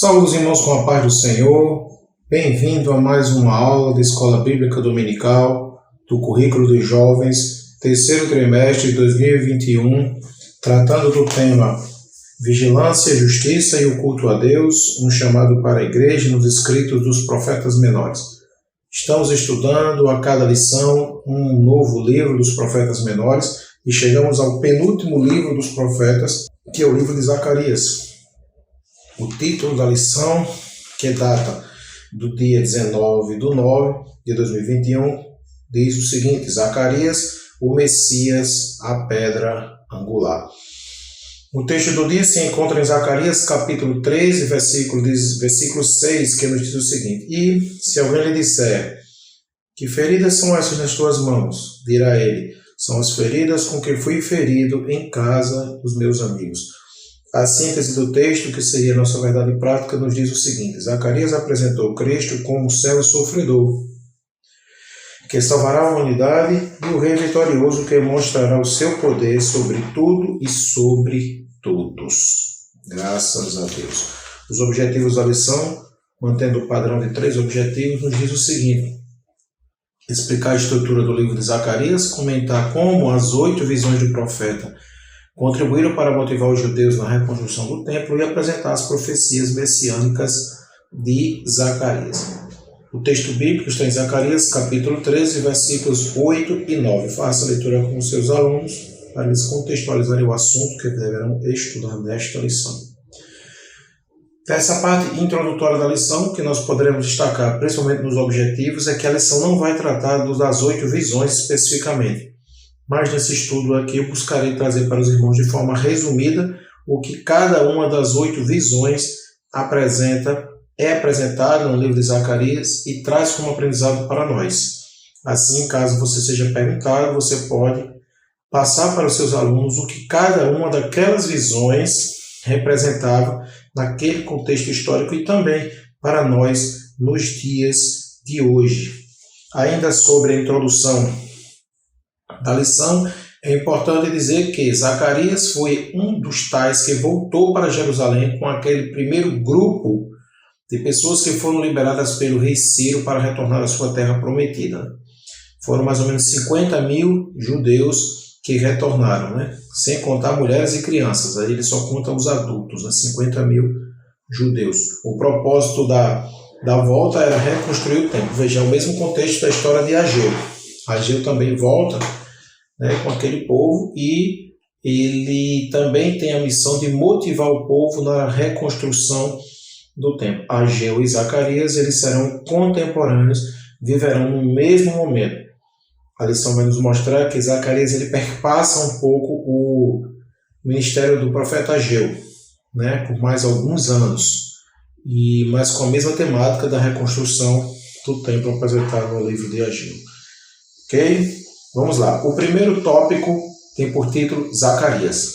Salve os irmãos com a paz do Senhor. Bem-vindo a mais uma aula da Escola Bíblica Dominical do Currículo dos Jovens, terceiro trimestre de 2021, tratando do tema Vigilância, Justiça e o Culto a Deus, um chamado para a Igreja nos escritos dos profetas menores. Estamos estudando a cada lição um novo livro dos profetas menores e chegamos ao penúltimo livro dos profetas, que é o livro de Zacarias. O título da lição, que data do dia 19/9/2021, diz o seguinte: Zacarias, o Messias, a pedra angular. O texto do dia se encontra em Zacarias, capítulo 13, versículo 6, que nos diz o seguinte: E se alguém lhe disser, que feridas são essas nas tuas mãos? Dirá ele, são as feridas com que fui ferido em casa dos meus amigos. A síntese do texto, que seria a nossa verdade prática, nos diz o seguinte: Zacarias apresentou Cristo como o servo sofredor, que salvará a humanidade, e o rei vitorioso, que mostrará o seu poder sobre tudo e sobre todos. Graças a Deus. Os objetivos da lição, mantendo o padrão de 3 objetivos, nos diz o seguinte: explicar a estrutura do livro de Zacarias, comentar como as 8 visões do profeta contribuíram para motivar os judeus na reconstrução do templo e apresentar as profecias messiânicas de Zacarias. O texto bíblico está em Zacarias, capítulo 13, versículos 8 e 9. Faça a leitura com os seus alunos para eles contextualizarem o assunto que deverão estudar nesta lição. Essa parte introdutória da lição, que nós poderemos destacar, principalmente nos objetivos, é que a lição não vai tratar das 8 visões especificamente. Mas nesse estudo aqui eu buscarei trazer para os irmãos de forma resumida o que cada uma das 8 visões é apresentado no livro de Zacarias e traz como aprendizado para nós. Assim, caso você seja perguntado, você pode passar para os seus alunos o que cada uma daquelas visões representava naquele contexto histórico e também para nós nos dias de hoje. Ainda sobre a introdução da lição, é importante dizer que Zacarias foi um dos tais que voltou para Jerusalém com aquele primeiro grupo de pessoas que foram liberadas pelo rei Ciro para retornar à sua terra prometida. Foram mais ou menos 50.000 judeus que retornaram, sem contar mulheres e crianças. Aí ele só conta os adultos, 50.000 judeus. O propósito da volta era reconstruir o templo. Veja, é o mesmo contexto da história de Ageu. Ageu também volta com aquele povo e ele também tem a missão de motivar o povo na reconstrução do templo. Ageu e Zacarias, eles serão contemporâneos, viverão no mesmo momento. A lição vai nos mostrar que Zacarias ele perpassa um pouco o ministério do profeta Ageu, por mais alguns anos, mas com a mesma temática da reconstrução do templo apresentado no livro de Ageu. Ok? Vamos lá. O primeiro tópico tem por título Zacarias.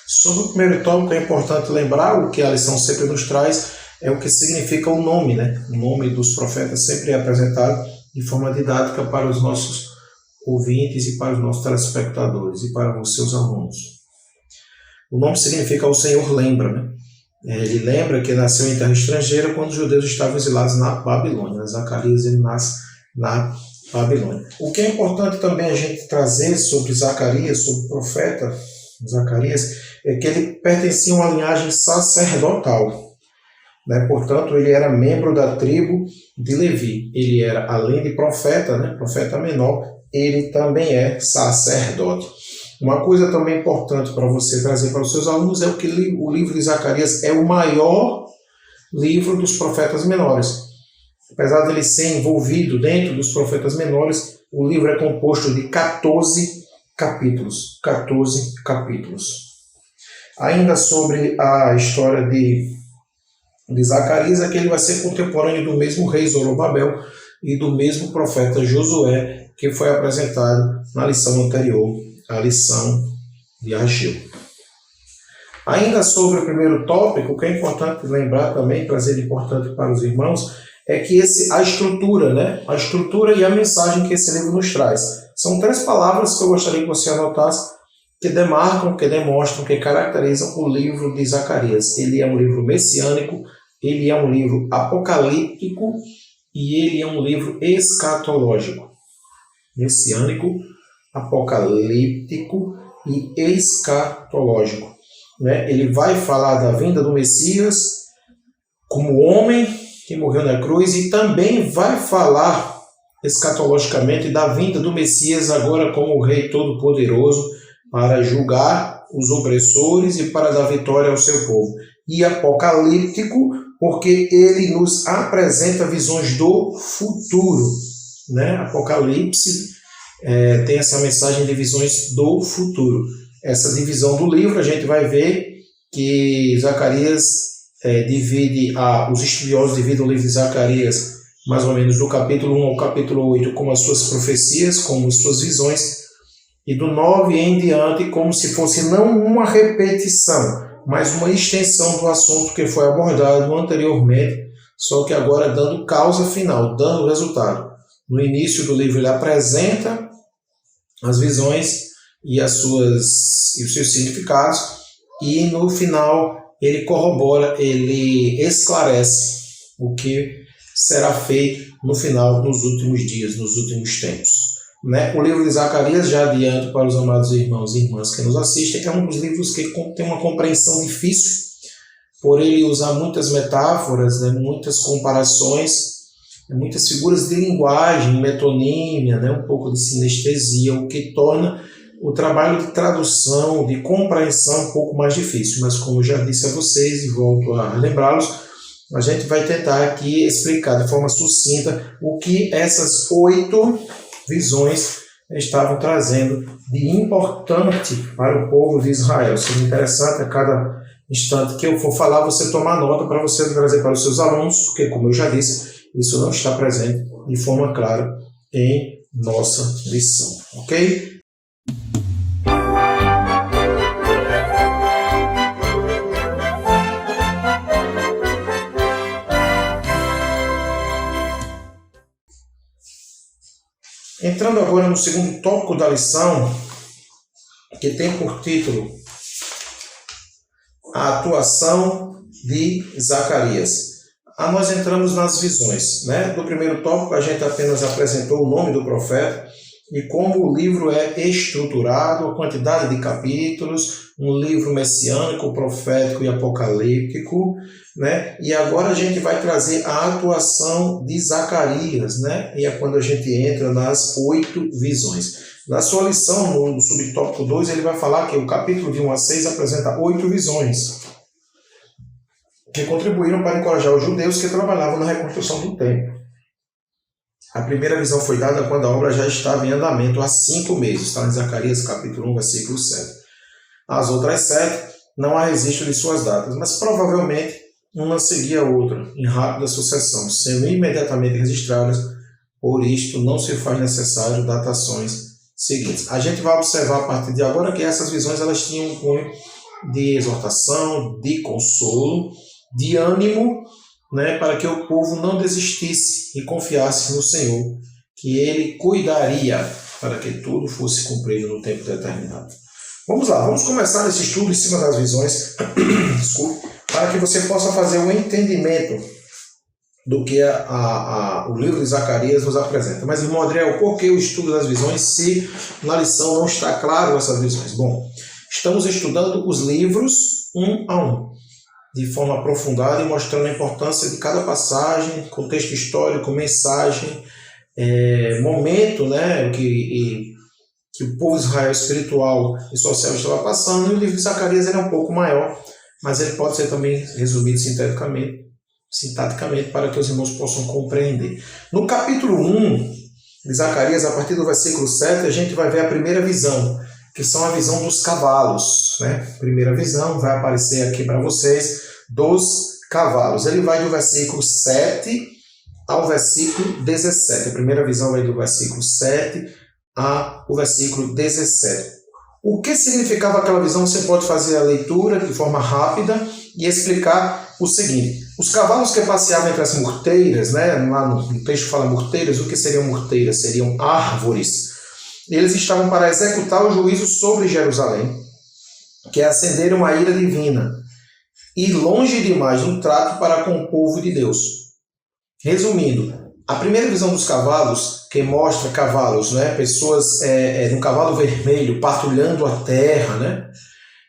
Sobre o primeiro tópico é importante lembrar o que a lição sempre nos traz, é o que significa o nome, O nome dos profetas sempre é apresentado de forma didática para os nossos ouvintes e para os nossos telespectadores e para os seus alunos. O nome significa o Senhor lembra, Ele lembra que nasceu em terra estrangeira quando os judeus estavam exilados na Babilônia. Zacarias ele nasce na Babilônia. O que é importante também a gente trazer sobre Zacarias, sobre o profeta Zacarias, é que ele pertencia a uma linhagem sacerdotal. Portanto, ele era membro da tribo de Levi. Ele era, além de profeta, profeta menor, ele também é sacerdote. Uma coisa também importante para você trazer para os seus alunos é que o livro de Zacarias é o maior livro dos profetas menores. Apesar de ele ser envolvido dentro dos profetas menores, o livro é composto de 14 capítulos. 14 capítulos. Ainda sobre a história de Zacarias, é que ele vai ser contemporâneo do mesmo rei Zorobabel e do mesmo profeta Josué, que foi apresentado na lição anterior, a lição de Ageu. Ainda sobre o primeiro tópico, o que é importante lembrar também, trazer importante para os irmãos, é que a estrutura, a estrutura e a mensagem que esse livro nos traz. São 3 palavras que eu gostaria que você anotasse que demarcam, que demonstram, que caracterizam o livro de Zacarias. Ele é um livro messiânico, ele é um livro apocalíptico e ele é um livro escatológico. Messiânico, apocalíptico e escatológico. Né? Ele vai falar da vinda do Messias como homem que morreu na cruz e também vai falar escatologicamente da vinda do Messias agora como o Rei Todo-Poderoso para julgar os opressores e para dar vitória ao seu povo. E apocalíptico porque ele nos apresenta visões do futuro. Né? Apocalipse tem essa mensagem de visões do futuro. Essa divisão do livro a gente vai ver que Zacarias os estudiosos dividem o livro de Zacarias mais ou menos do capítulo 1 ao capítulo 8 como as suas profecias, como as suas visões, e do 9 em diante como se fosse não uma repetição, mas uma extensão do assunto que foi abordado anteriormente, só que agora dando causa final, dando resultado. No início do livro ele apresenta as visões e os seus significados, e no final ele corrobora, ele esclarece o que será feito no final, nos últimos dias, nos últimos tempos. Né? O livro de Zacarias, já adianto para os amados irmãos e irmãs que nos assistem, é um dos livros que tem uma compreensão difícil, por ele usar muitas metáforas, né? Muitas comparações, muitas figuras de linguagem, metonímia, né? Um pouco de sinestesia, o que torna o trabalho de tradução, de compreensão um pouco mais difícil. Mas como já disse a vocês e volto a lembrá-los, a gente vai tentar aqui explicar de forma sucinta o que essas 8 visões estavam trazendo de importante para o povo de Israel. Seria interessante a cada instante que eu for falar, você tomar nota para você trazer para os seus alunos, porque, como eu já disse, isso não está presente de forma clara em nossa lição, ok? Entrando agora no segundo tópico da lição, que tem por título a atuação de Zacarias. Nós entramos nas visões. Né? Do primeiro tópico, a gente apenas apresentou o nome do profeta e como o livro é estruturado, a quantidade de capítulos, um livro messiânico, profético e apocalíptico. Né? E agora a gente vai trazer a atuação de Zacarias, né? E é quando a gente entra nas 8 visões. Na sua lição, no subtópico 2, ele vai falar que o capítulo de 1 a 6 apresenta 8 visões que contribuíram para encorajar os judeus que trabalhavam na reconstrução do templo. A primeira visão foi dada quando a obra já estava em andamento há 5 meses, está em Zacarias capítulo 1, versículo 7. As outras 7 não há registro de suas datas, mas provavelmente uma seguia a outra, em rápida sucessão, sendo imediatamente registradas, por isto não se faz necessário datações seguintes. A gente vai observar a partir de agora que essas visões elas tinham um cunho de exortação, de consolo, de ânimo, né, para que o povo não desistisse e confiasse no Senhor, que Ele cuidaria para que tudo fosse cumprido no tempo determinado. Vamos lá, vamos começar esse estudo em cima das visões, desculpe, para que você possa fazer um entendimento do que o livro de Zacarias nos apresenta. Mas, irmão Adriel, por que o estudo das visões se na lição não está claro essas visões? Bom, estamos estudando os livros um a um, de forma aprofundada e mostrando a importância de cada passagem, contexto histórico, mensagem, momento, né, que o povo de Israel espiritual e social estava passando. E o livro de Zacarias ele é um pouco maior, mas ele pode ser também resumido sintaticamente para que os irmãos possam compreender. No capítulo 1 de Zacarias, a partir do versículo 7, a gente vai ver a primeira visão, que são a visão dos cavalos. Né? Primeira visão, vai aparecer aqui para vocês, dos cavalos. Ele vai do versículo 7 ao versículo 17. A primeira visão vai do versículo 7 ao versículo 17. O que significava aquela visão? Você pode fazer a leitura de forma rápida e explicar o seguinte. Os cavalos que passeavam entre as murteiras, né? Lá no texto fala murteiras, o que seriam murteiras? Seriam árvores. eles estavam para executar o juízo sobre Jerusalém, que acenderam a ira divina, e longe demais um trato para com o povo de Deus. Resumindo, a primeira visão dos cavalos, que mostra cavalos, né, pessoas num cavalo vermelho patrulhando a terra, né?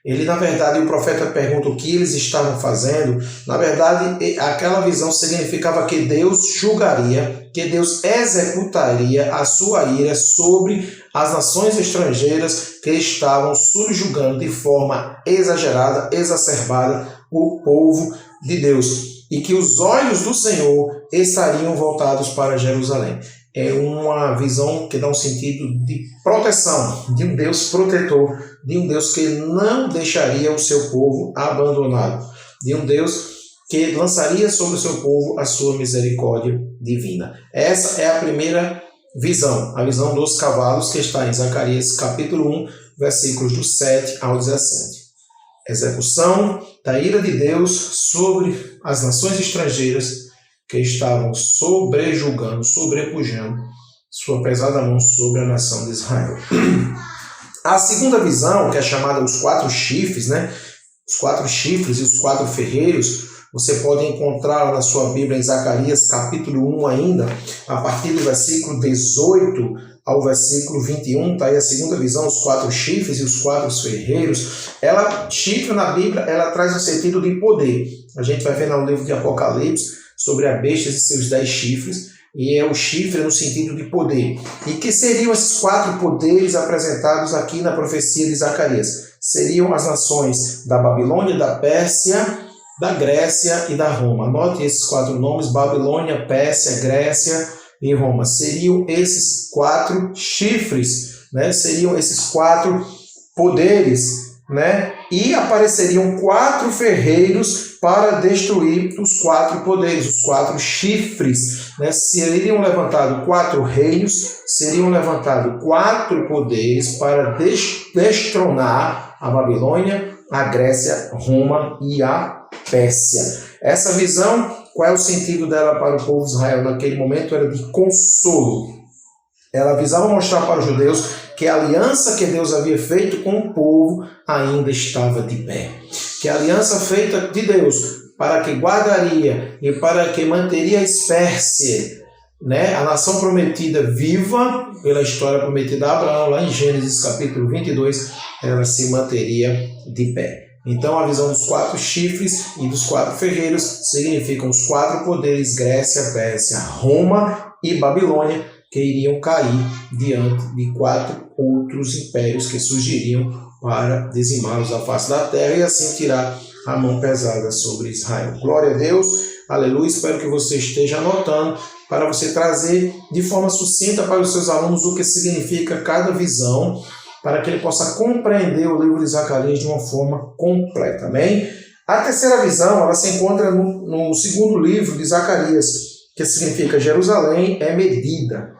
Ele, na verdade, o profeta pergunta o que eles estavam fazendo. Na verdade, aquela visão significava que Deus julgaria, que Deus executaria a sua ira sobre as nações estrangeiras que estavam subjugando de forma exagerada, exacerbada o povo de Deus. E que os olhos do Senhor estariam voltados para Jerusalém. É uma visão que dá um sentido de proteção, de um Deus protetor, de um Deus que não deixaria o seu povo abandonado, de um Deus que lançaria sobre o seu povo a sua misericórdia divina. Essa é a primeira visão, a visão dos cavalos, que está em Zacarias capítulo 1, versículos do 7 ao 17. Execução da ira de Deus sobre as nações estrangeiras que estavam sobrejulgando, sobrepujando sua pesada mão sobre a nação de Israel. A segunda visão, que é chamada os 4 chifres, né? Os 4 chifres e os 4 ferreiros, você pode encontrar na sua Bíblia em Zacarias capítulo 1 ainda, a partir do versículo 18 ao versículo 21, está aí a segunda visão, os 4 chifres e os 4 ferreiros. Chifre na Bíblia, ela traz um sentido de poder. A gente vai ver no livro de Apocalipse sobre a besta e seus 10 chifres, e é o chifre no sentido de poder. E que seriam esses 4 poderes apresentados aqui na profecia de Zacarias? Seriam as nações da Babilônia, da Pérsia, da Grécia e da Roma. Anote esses 4 nomes: Babilônia, Pérsia, Grécia e Roma. Seriam esses 4 chifres, né? Seriam esses 4 poderes, né? E apareceriam 4 ferreiros para destruir os 4 poderes, os 4 chifres, né? Seriam levantados 4 reinos, seriam levantados 4 poderes para destronar a Babilônia, a Grécia, Roma e a Pérsia. Essa visão, qual é o sentido dela para o povo de Israel naquele momento? Era de consolo. Ela visava mostrar para os judeus que a aliança que Deus havia feito com o povo ainda estava de pé. Que a aliança feita de Deus para que guardaria e para que manteria a espécie, né, a nação prometida viva, pela história prometida a Abraão, lá em Gênesis capítulo 22, ela se manteria de pé. Então a visão dos 4 chifres e dos 4 ferreiros significam os 4 poderes: Grécia, Pérsia, Roma e Babilônia, que iriam cair diante de 4 outros impérios que surgiriam para dizimá-los da face da terra e assim tirar a mão pesada sobre Israel. Glória a Deus, aleluia. Espero que você esteja anotando para você trazer de forma sucinta para os seus alunos o que significa cada visão, para que ele possa compreender o livro de Zacarias de uma forma completa. Amém? A terceira visão, ela se encontra no segundo livro de Zacarias, que significa Jerusalém é medida.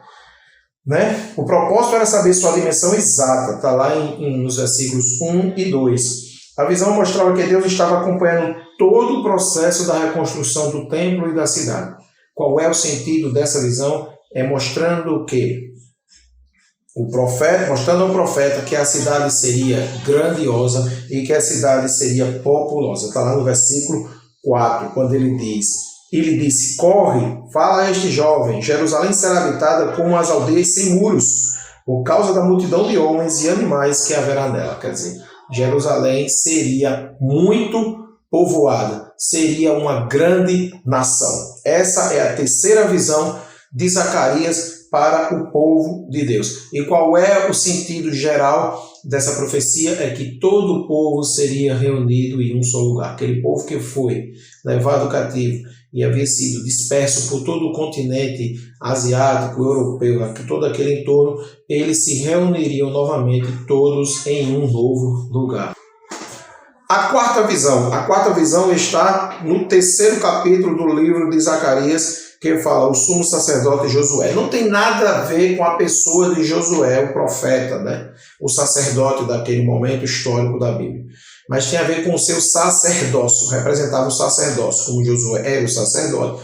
Né? O propósito era saber sua dimensão exata, está lá nos versículos 1 e 2. A visão mostrava que Deus estava acompanhando todo o processo da reconstrução do templo e da cidade. Qual é o sentido dessa visão? É mostrando que mostrando ao profeta que a cidade seria grandiosa e que a cidade seria populosa. Está lá no versículo 4, quando ele disse: corre, fala a este jovem, Jerusalém será habitada como as aldeias sem muros, por causa da multidão de homens e animais que haverá nela. Quer dizer, Jerusalém seria muito povoada, seria uma grande nação. Essa é a terceira visão de Zacarias para o povo de Deus. E qual é o sentido geral dessa profecia? É que todo o povo seria reunido em um só lugar. Aquele povo que foi levado cativo e havia sido disperso por todo o continente asiático, europeu, todo aquele entorno, eles se reuniriam novamente todos em um novo lugar. A quarta visão está no terceiro capítulo do livro de Zacarias, que fala o sumo sacerdote Josué. Não tem nada a ver com a pessoa de Josué, o profeta, né? O sacerdote daquele momento histórico da Bíblia. Mas tem a ver com o seu sacerdócio, representava o sacerdócio, como Josué era o sacerdote.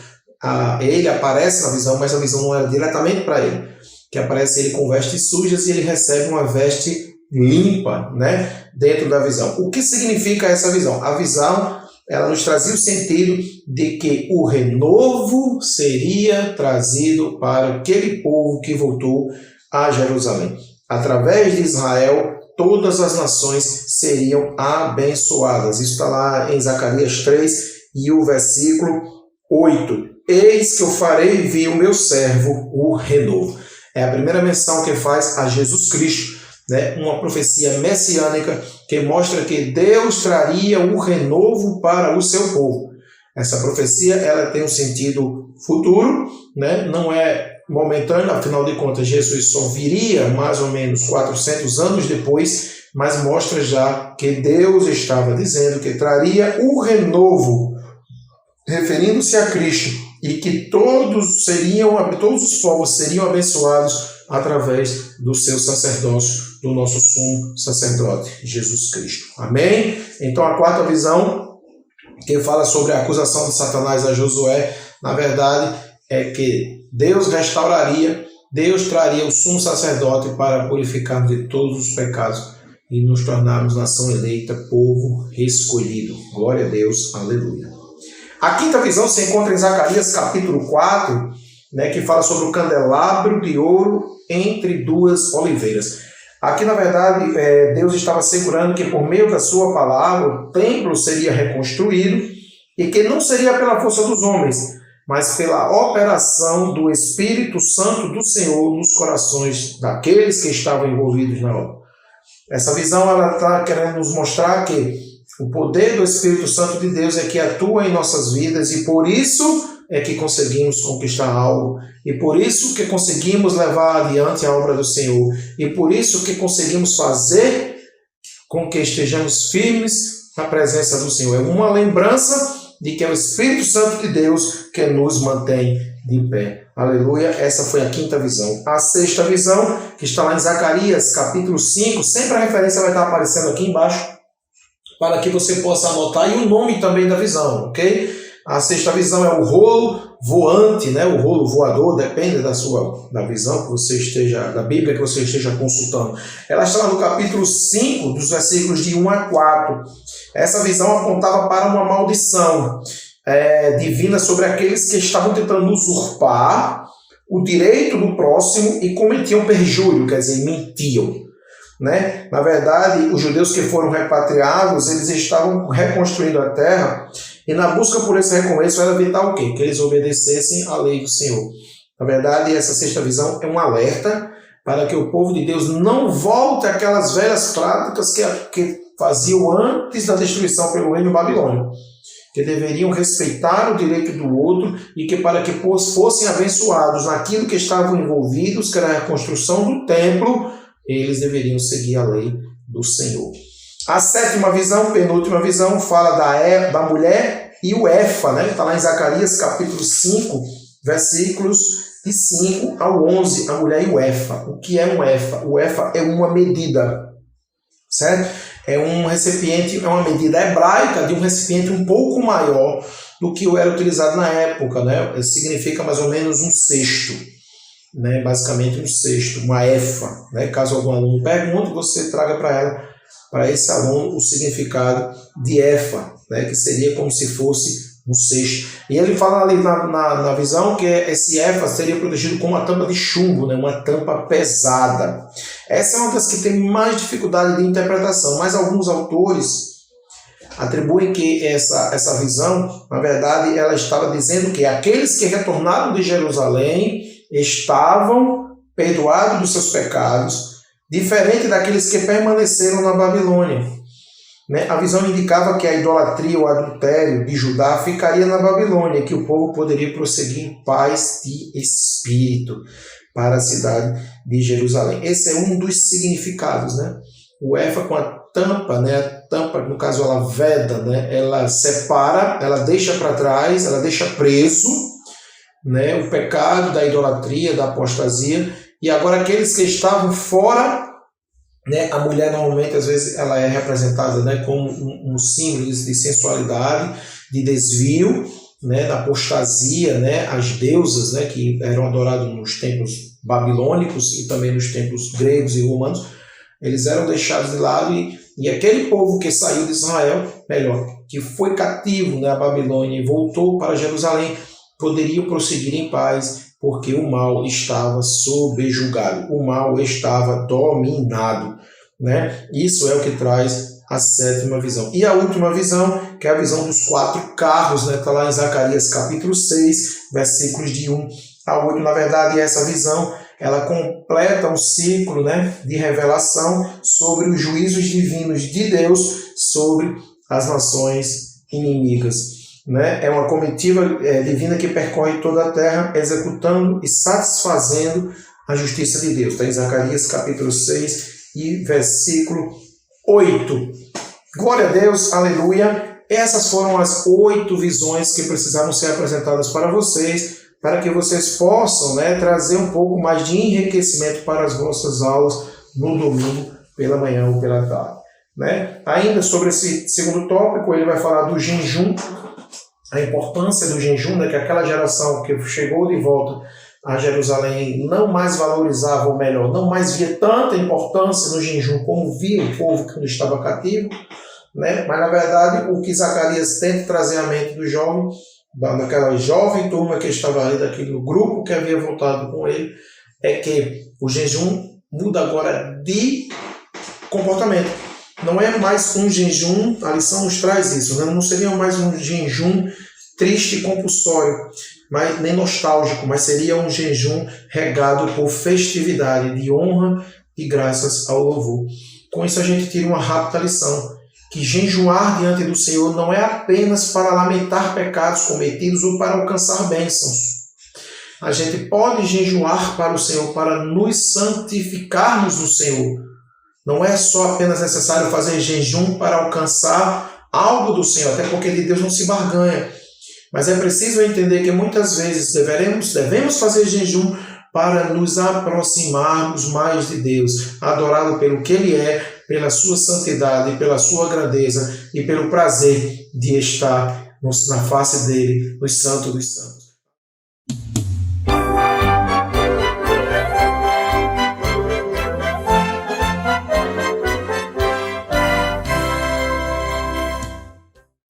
Ele aparece na visão, mas a visão não era diretamente para ele. que aparece ele com vestes sujas e ele recebe uma veste limpa, né, dentro da visão. O que significa essa visão? A visão, ela nos trazia o sentido de que o renovo seria trazido para aquele povo que voltou a Jerusalém. Através de Israel, todas as nações seriam abençoadas. Isso está lá em Zacarias 3 e o versículo 8. Eis que eu farei vir o meu servo, o renovo. É a primeira menção que faz a Jesus Cristo, né? Uma profecia messiânica que mostra que Deus traria o renovo para o seu povo. Essa profecia ela tem um sentido futuro, né? Não é momentâneo, afinal de contas Jesus só viria mais ou menos 400 anos depois, mas mostra já que Deus estava dizendo que traria o renovo, referindo-se a Cristo, e que todos os povos seriam abençoados através do seu sacerdócio, do nosso sumo sacerdote, Jesus Cristo. Amém? Então a quarta visão, que fala sobre a acusação de Satanás a Josué, na verdade é que Deus restauraria, Deus traria o sumo sacerdote para purificar de todos os pecados e nos tornarmos nação eleita, povo escolhido. Glória a Deus, aleluia. A quinta visão se encontra em Zacarias capítulo 4, né, que fala sobre o candelabro de ouro entre duas oliveiras. Aqui, na verdade, Deus estava assegurando que por meio da sua palavra o templo seria reconstruído e que não seria pela força dos homens, mas pela operação do Espírito Santo do Senhor nos corações daqueles que estavam envolvidos na obra. Essa visão ela está querendo nos mostrar que o poder do Espírito Santo de Deus é que atua em nossas vidas e por isso é que conseguimos conquistar algo, e por isso que conseguimos levar adiante a obra do Senhor, e por isso que conseguimos fazer com que estejamos firmes na presença do Senhor. É uma lembrança de que é o Espírito Santo de Deus que nos mantém de pé. Aleluia, essa foi a quinta visão. A sexta visão, que está lá em Zacarias, capítulo 5, sempre a referência vai estar aparecendo aqui embaixo, para que você possa anotar, e o nome também da visão, ok? A sexta visão é o rolo voante, né? O rolo voador, depende da visão que você esteja, da Bíblia que você esteja consultando. Ela está lá no capítulo 5, dos versículos de 1 a 4. Essa visão apontava para uma maldição divina sobre aqueles que estavam tentando usurpar o direito do próximo e cometiam perjúrio, quer dizer, mentiam. Né? Na verdade, os judeus que foram repatriados, eles estavam reconstruindo a terra e na busca por esse recomeço era evitar o quê? Que eles obedecessem à lei do Senhor. Na verdade, essa sexta visão é um alerta para que o povo de Deus não volte àquelas velhas práticas que faziam antes da destruição pelo reino babilônico, que deveriam respeitar o direito do outro e que para que fossem abençoados naquilo que estavam envolvidos, que era a reconstrução do templo, eles deveriam seguir a lei do Senhor. A sétima visão, penúltima visão, fala da mulher e o Efa, né? Está lá em Zacarias capítulo 5, versículos de 5 ao 11, a mulher e o Efa. O que é um Efa? O Efa é uma medida, certo? É um recipiente, é uma medida hebraica de um recipiente um pouco maior do que o era utilizado na época, né? Significa mais ou menos um cesto. Né, basicamente um cesto, uma efa. Né? Caso algum aluno pergunte, você traga para esse aluno o significado de efa, né? Que seria como se fosse um cesto. E ele fala ali na visão que esse efa seria protegido com uma tampa de chumbo, né? Uma tampa pesada. Essa é uma das que tem mais dificuldade de interpretação, mas alguns autores atribuem que essa visão, na verdade, ela estava dizendo que aqueles que retornaram de Jerusalém estavam perdoados dos seus pecados, diferente daqueles que permaneceram na Babilônia. Né? A visão indicava que a idolatria ou o adultério de Judá ficaria na Babilônia, que o povo poderia prosseguir em paz de espírito para a cidade de Jerusalém. Esse é um dos significados. Né? O efa com a tampa, né? A tampa, no caso, ela veda, né? Ela separa, ela deixa para trás, ela deixa preso, né, o pecado da idolatria, da apostasia, e agora aqueles que estavam fora, né, a mulher normalmente às vezes ela é representada, né, como um símbolo de sensualidade, de desvio, né, da apostasia, né, as deusas, né, que eram adoradas nos templos babilônicos e também nos templos gregos e romanos, eles eram deixados de lado e aquele povo que saiu de Israel, que foi cativo na Babilônia e voltou para Jerusalém, poderiam prosseguir em paz, porque o mal estava subjugado, o mal estava dominado, né? Isso é o que traz a sétima visão. E a última visão, que é a visão dos 4 carros, né? Está lá em Zacarias capítulo 6, versículos de 1 a 8. Na verdade, essa visão, ela completa um ciclo, né, de revelação sobre os juízos divinos de Deus sobre as nações inimigas. Né? É uma comitiva divina que percorre toda a terra, executando e satisfazendo a justiça de Deus. Está em Zacarias capítulo 6 e versículo 8. Glória a Deus, aleluia. Essas foram as 8 visões que precisavam ser apresentadas para vocês, para que vocês possam, né, trazer um pouco mais de enriquecimento para as vossas aulas no domingo, pela manhã ou pela tarde. Né? Ainda sobre esse segundo tópico, ele vai falar do jejum, a importância do jejum, né, que aquela geração que chegou de volta a Jerusalém não mais valorizava, ou melhor, não mais via tanta importância no jejum como via o povo que estava cativo, né? Mas na verdade o que Zacarias tenta trazer à mente do jovem, daquela jovem turma que estava ali, daquele grupo que havia voltado com ele, é que o jejum muda agora de comportamento. Não é mais um jejum, a lição nos traz isso, né? Não seria mais um jejum triste e compulsório, nem nostálgico, mas seria um jejum regado por festividade, de honra e graças ao louvor. Com isso a gente tira uma rápida lição, que jejuar diante do Senhor não é apenas para lamentar pecados cometidos ou para alcançar bênçãos. A gente pode jejuar para o Senhor, para nos santificarmos no Senhor. Não é só apenas necessário fazer jejum para alcançar algo do Senhor, até porque de Deus não se barganha. Mas é preciso entender que muitas vezes devemos fazer jejum para nos aproximarmos mais de Deus, adorá-lo pelo que Ele é, pela sua santidade, pela sua grandeza e pelo prazer de estar na face dele, no Santo dos Santos.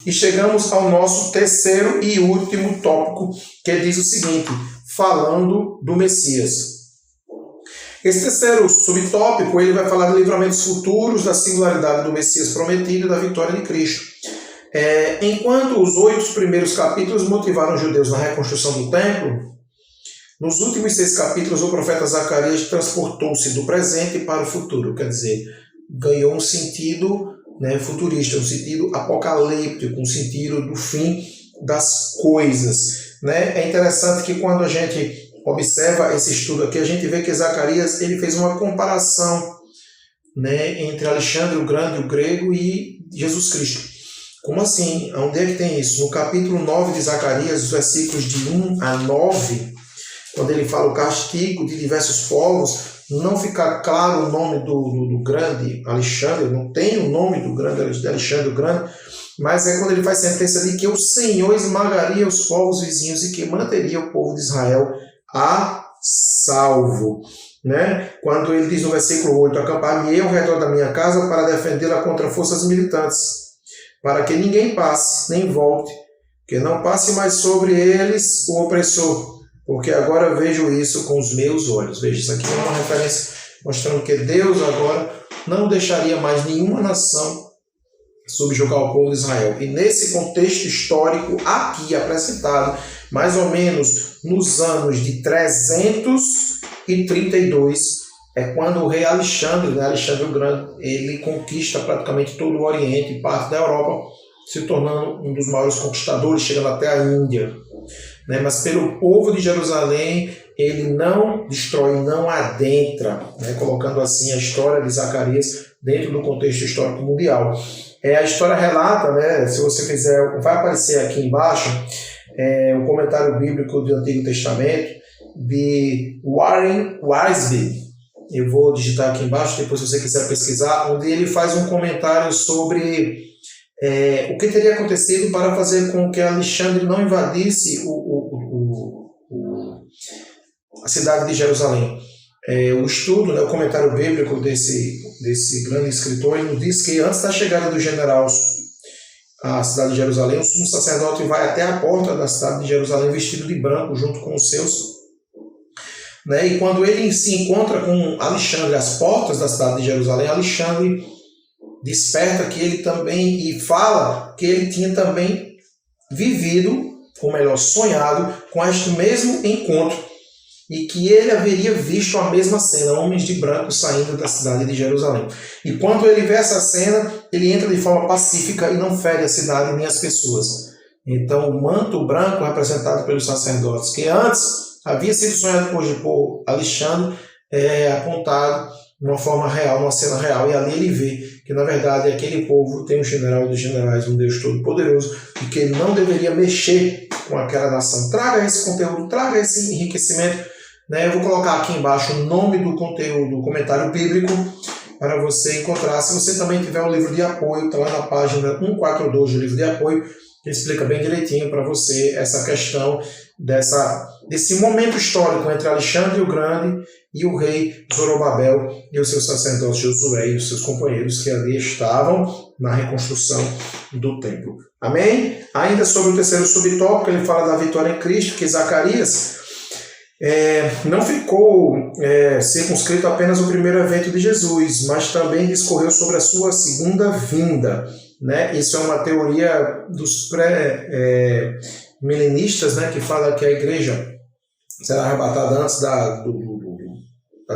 E chegamos ao nosso terceiro e último tópico, que diz o seguinte, falando do Messias. Esse terceiro subtópico, ele vai falar de livramentos futuros, da singularidade do Messias prometido e da vitória de Cristo. Enquanto os 8 primeiros capítulos motivaram os judeus na reconstrução do templo, nos últimos 6 capítulos o profeta Zacarias transportou-se do presente para o futuro, quer dizer, ganhou um sentido futurista, um sentido apocalíptico, um sentido do fim das coisas. Né? É interessante que quando a gente observa esse estudo aqui, a gente vê que Zacarias ele fez uma comparação, né, entre Alexandre o Grande, o grego, e Jesus Cristo. Como assim? Onde é que tem isso? No capítulo 9 de Zacarias, os versículos de 1 a 9, quando ele fala o castigo de diversos povos, não fica claro o nome do grande Alexandre, não tem o nome do grande de Alexandre o Grande, mas é quando ele faz sentença de que o Senhor esmagaria os povos vizinhos e que manteria o povo de Israel a salvo. Né? Quando ele diz no versículo 8, acampar-me-ei ao redor da minha casa para defendê-la contra forças militantes, para que ninguém passe, nem volte, que não passe mais sobre eles o opressor, porque agora vejo isso com os meus olhos. Veja, isso aqui é uma referência mostrando que Deus agora não deixaria mais nenhuma nação subjugar o povo de Israel. E nesse contexto histórico aqui apresentado, mais ou menos nos anos de 332, é quando o rei Alexandre, Alexandre o Grande, ele conquista praticamente todo o Oriente e parte da Europa, se tornando um dos maiores conquistadores, chegando até a Índia. Mas pelo povo de Jerusalém, ele não destrói, não adentra, colocando assim a história de Zacarias dentro do contexto histórico mundial. A história relata, se você fizer, vai aparecer aqui embaixo, um comentário bíblico do Antigo Testamento, de Warren Wiersbe. Eu vou digitar aqui embaixo, depois se você quiser pesquisar, onde ele faz um comentário sobre o que teria acontecido para fazer com que Alexandre não invadisse a cidade de Jerusalém. o estudo, né, o comentário bíblico desse grande escritor, ele nos diz que antes da chegada do general à cidade de Jerusalém, o sumo sacerdote vai até a porta da cidade de Jerusalém vestido de branco junto com os seus, né, e quando ele se encontra com Alexandre às portas da cidade de Jerusalém, Alexandre desperta que ele também, e fala que ele tinha também vivido, ou melhor, sonhado com este mesmo encontro, e que ele haveria visto a mesma cena, homens de branco saindo da cidade de Jerusalém. E quando ele vê essa cena, ele entra de forma pacífica e não fere a cidade nem as pessoas. Então o manto branco representado pelos sacerdotes, que antes havia sido sonhado por Alexandre, é apontado de uma forma real, numa cena real, e ali ele vê que na verdade aquele povo tem um general dos generais, um Deus Todo-Poderoso, e que ele não deveria mexer com aquela nação. Traga esse conteúdo, traga esse enriquecimento. Eu vou colocar aqui embaixo o nome do conteúdo, do comentário bíblico, para você encontrar. Se você também tiver um livro de apoio, está lá na página 142 do livro de apoio, que explica bem direitinho para você essa questão desse momento histórico entre Alexandre o Grande e o rei Zorobabel e os seus sacerdotes Josué e os seus companheiros que ali estavam na reconstrução do templo. Amém? Ainda sobre o terceiro subtópico, ele fala da vitória em Cristo, que Zacarias não ficou circunscrito apenas ao primeiro evento de Jesus, mas também discorreu sobre a sua segunda vinda. Isso é uma teoria dos pré-milenistas, que fala que a igreja será arrebatada antes da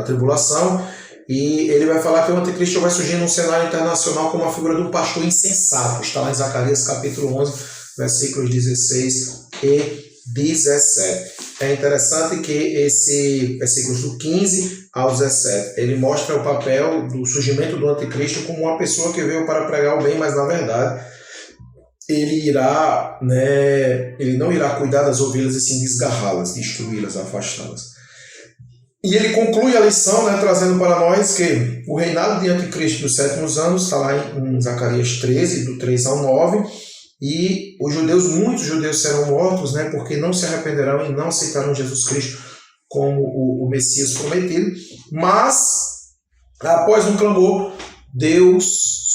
tribulação, e ele vai falar que o anticristo vai surgir num cenário internacional como a figura de um pastor insensato. Está lá em Zacarias capítulo 11, versículos 16 e 17. É interessante que esse versículos do 15 ao 17, ele mostra o papel do surgimento do anticristo como uma pessoa que veio para pregar o bem, mas na verdade ele não irá cuidar das ovelhas e sim desgarrá-las, destruí-las, afastá-las. E ele conclui a lição, trazendo para nós que o reinado de anticristo dos 7 anos está lá em Zacarias 13, do 3 ao 9, e muitos judeus serão mortos, porque não se arrependerão e não aceitarão Jesus Cristo como o Messias prometido. Mas, após um clamor, Deus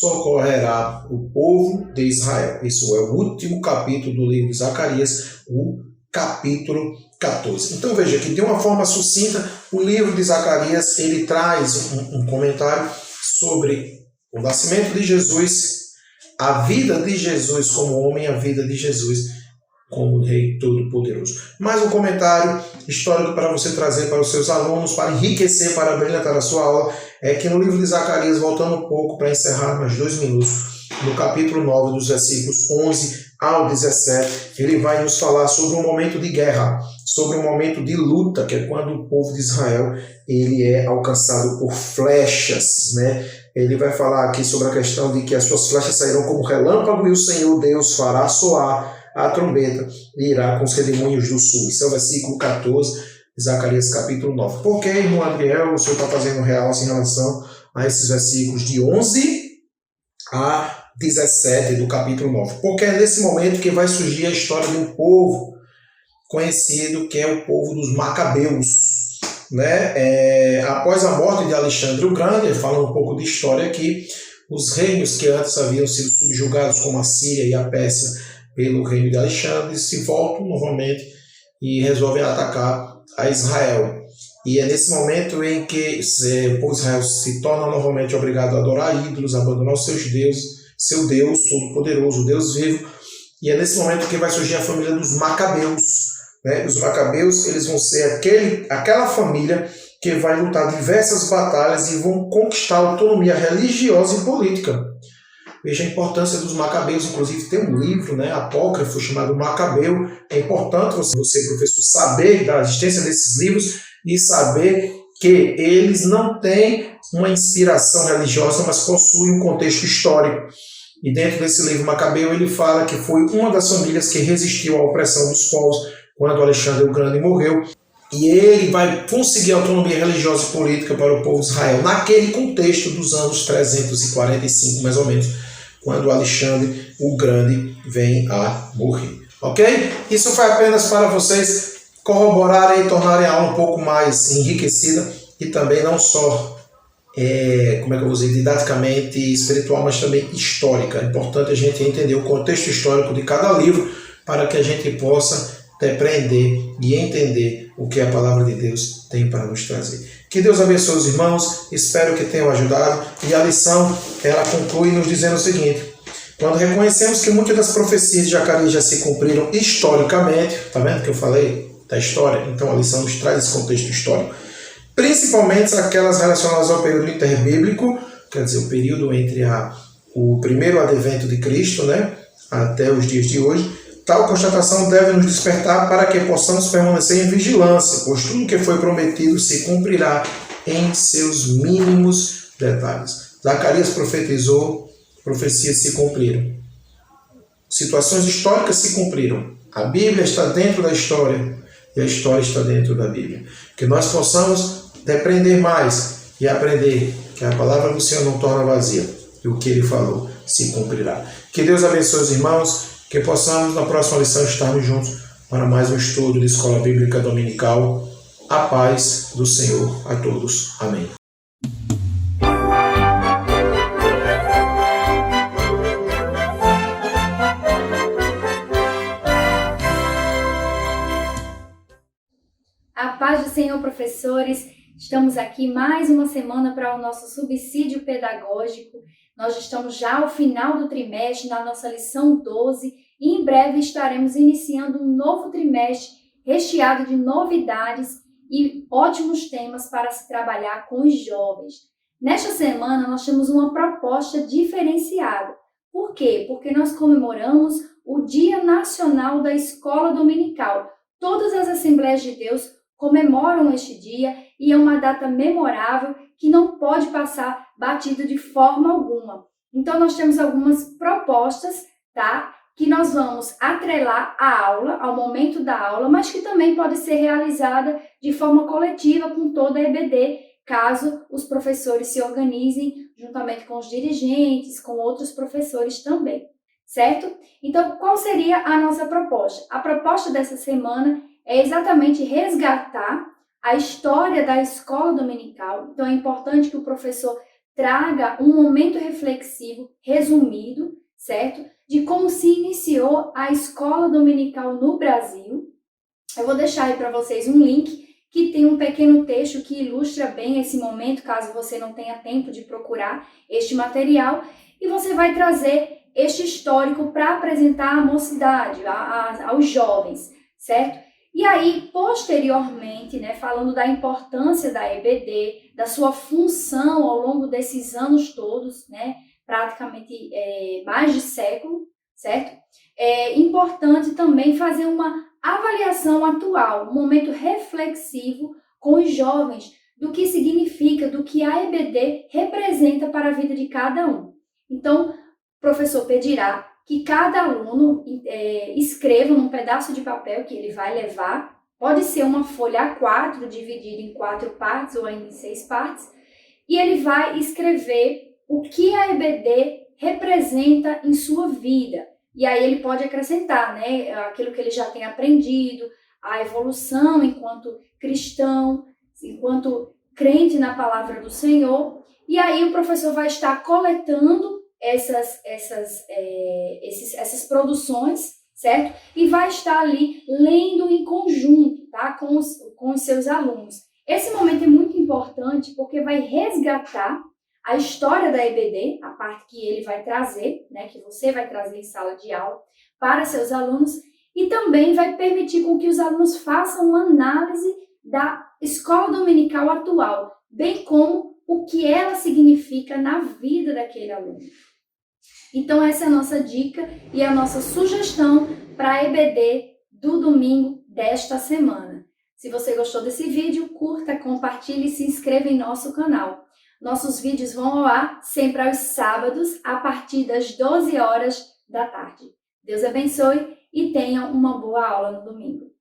socorrerá o povo de Israel. Isso é o último capítulo do livro de Zacarias, o capítulo 14. Então veja que de uma forma sucinta, o livro de Zacarias ele traz um comentário sobre o nascimento de Jesus, a vida de Jesus como homem, a vida de Jesus como Rei Todo-Poderoso. Mais um comentário histórico para você trazer para os seus alunos, para enriquecer, para brilhantar a sua aula, é que no livro de Zacarias, voltando um pouco para encerrar mais 2 minutos, no capítulo 9, dos versículos 11 ao 17, ele vai nos falar sobre um momento de guerra, sobre um momento de luta, que é quando o povo de Israel ele é alcançado por flechas, Ele vai falar aqui sobre a questão de que as suas flechas sairão como relâmpago e o Senhor Deus fará soar a trombeta e irá com os redemoinhos do sul. Isso é o versículo 14 de Zacarias capítulo 9. Por que, irmão Adriel, o senhor está fazendo realce em relação a esses versículos de 11 a 17 do capítulo 9? Porque é nesse momento que vai surgir a história de um povo conhecido que é o povo dos Macabeus. Após a morte de Alexandre o Grande, falando um pouco de história aqui, os reinos que antes haviam sido subjugados, como a Síria e a Pérsia, pelo reino de Alexandre, se voltam novamente e resolvem atacar a Israel. E é nesse momento em que o povo de Israel se torna novamente obrigado a adorar ídolos, a abandonar os seus deuses, seu Deus Todo-Poderoso, o Deus vivo. E é nesse momento que vai surgir a família dos Macabeus. Os Macabeus eles vão ser aquela família que vai lutar diversas batalhas e vão conquistar autonomia religiosa e política. Veja a importância dos Macabeus, inclusive tem um livro apócrifo chamado Macabeu. É importante você, professor, saber da existência desses livros e saber que eles não têm uma inspiração religiosa, mas possuem um contexto histórico. E dentro desse livro Macabeu ele fala que foi uma das famílias que resistiu à opressão dos povos quando Alexandre o Grande morreu, e ele vai conseguir autonomia religiosa e política para o povo de Israel, naquele contexto dos anos 345, mais ou menos, quando Alexandre o Grande vem a morrer. Ok? Isso foi apenas para vocês corroborarem e tornarem a aula um pouco mais enriquecida e também não só, como é que eu vou dizer, didaticamente espiritual, mas também histórica. É importante a gente entender o contexto histórico de cada livro para que a gente possa depreender e entender o que a palavra de Deus tem para nos trazer. Que Deus abençoe os irmãos, espero que tenham ajudado. E a lição, ela conclui nos dizendo o seguinte: quando reconhecemos que muitas das profecias de Zacarias já se cumpriram historicamente, tá vendo que eu falei da história? Então a lição nos traz esse contexto histórico, principalmente aquelas relacionadas ao período interbíblico, quer dizer, o período entre o primeiro advento de Cristo, né, até os dias de hoje. Tal constatação deve nos despertar para que possamos permanecer em vigilância, pois tudo que foi prometido se cumprirá em seus mínimos detalhes. Zacarias profetizou, profecias se cumpriram. Situações históricas se cumpriram. A Bíblia está dentro da história e a história está dentro da Bíblia. Que nós possamos depreender mais e aprender que a palavra do Senhor não torna vazia e o que Ele falou se cumprirá. Que Deus abençoe os irmãos. Que possamos, na próxima lição, estarmos juntos para mais um estudo de Escola Bíblica Dominical. A paz do Senhor a todos. Amém. A paz do Senhor, professores. Estamos aqui mais uma semana para o nosso subsídio pedagógico. Nós estamos já ao final do trimestre, na nossa lição 12, e em breve estaremos iniciando um novo trimestre recheado de novidades e ótimos temas para se trabalhar com os jovens. Nesta semana, nós temos uma proposta diferenciada. Por quê? Porque nós comemoramos o Dia Nacional da Escola Dominical. Todas as Assembleias de Deus comemoram este dia e é uma data memorável que não pode passar batido de forma alguma. Então, nós temos algumas propostas, tá? Que nós vamos atrelar a aula, ao momento da aula, mas que também pode ser realizada de forma coletiva com toda a EBD, caso os professores se organizem juntamente com os dirigentes, com outros professores também, certo? Então, qual seria a nossa proposta? A proposta dessa semana é exatamente resgatar a história da escola dominical. Então, é importante que o professor traga um momento reflexivo, resumido, certo? De como se iniciou a escola dominical no Brasil. Eu vou deixar aí para vocês um link que tem um pequeno texto que ilustra bem esse momento, caso você não tenha tempo de procurar este material. E você vai trazer este histórico para apresentar à mocidade, aos jovens, certo? E aí, posteriormente, né, falando da importância da EBD, da sua função ao longo desses anos todos, né, praticamente mais de século, certo? É importante também fazer uma avaliação atual, um momento reflexivo com os jovens, do que significa, do que a EBD representa para a vida de cada um. Então, o professor pedirá que cada aluno escreva num pedaço de papel que ele vai levar, pode ser uma folha A4, dividida em 4 partes ou ainda em 6 partes, e ele vai escrever o que a EBD representa em sua vida. E aí ele pode acrescentar, né, aquilo que ele já tem aprendido, a evolução enquanto cristão, enquanto crente na palavra do Senhor. E aí o professor vai estar coletando essas produções, certo? E vai estar ali lendo em conjunto, tá? Com os seus alunos. Esse momento é muito importante porque vai resgatar a história da EBD, a parte que ele vai trazer, né? Que você vai trazer em sala de aula para seus alunos, e também vai permitir com que os alunos façam uma análise da escola dominical atual, bem como o que ela significa na vida daquele aluno. Então, essa é a nossa dica e a nossa sugestão para a EBD do domingo desta semana. Se você gostou desse vídeo, curta, compartilhe e se inscreva em nosso canal. Nossos vídeos vão ao ar sempre aos sábados, a partir das 12 horas da tarde. Deus abençoe e tenha uma boa aula no domingo.